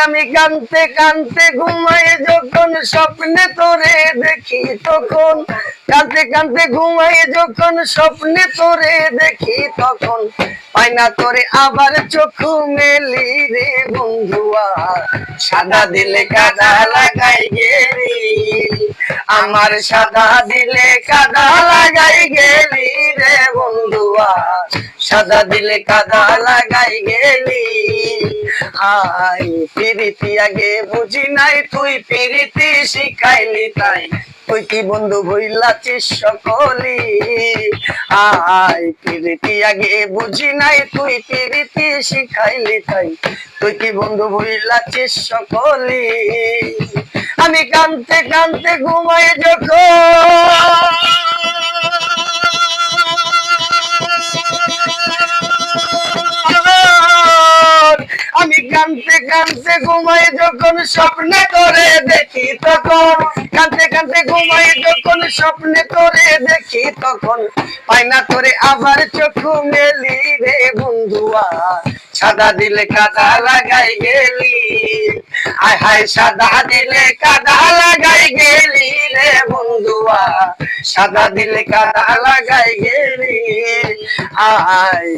আমি কানতে কানতে ঘুমাই যখন স্বপ্নে তোরে দেখি তখন, কানতে কানতে ঘুমাই যখন স্বপ্নে তোরে দেখি তখন, পাই না তোরে আবার চোখ মেলি রে বন্ধুয়া, সাদা দিলে কাদা লাগাই গেলি, আমার সাদা দিলে কাদা লাগাই গেলি রে বন্ধুয়া, সাদা দিলে কাদা লাগাই গেলি। আই পিরিতি আগে বুঝি নাই, তুই পিরিতি শিখাইলি তাই, তুই কি বন্ধু ভুইলাছিস সকলি। আই পিরিতি আগে বুঝি নাই, তুই পিরিতি শিখাইলি তাই, তুই কি বন্ধু ভুইলাছিস সকলি। আমি কানতে কানতে ঘুমাই যখন, আমি কানতে কানতে ঘুমাই যখন স্বপ্নে তোরে দেখি তখন, কানতে কানতে ঘুমাই যখন স্বপ্নে তোরে দেখি তখন, পাই না তোরে আবার চোখ মেলি রে বন্ধুয়া, সাদা দিলে কাদা লাগাই গেলি, আয় হায় সাদা দিলে কাদা লাগাই গেলি রে বন্ধুয়া, সাদা দিলে কাদা লাগাই গেলি। আয়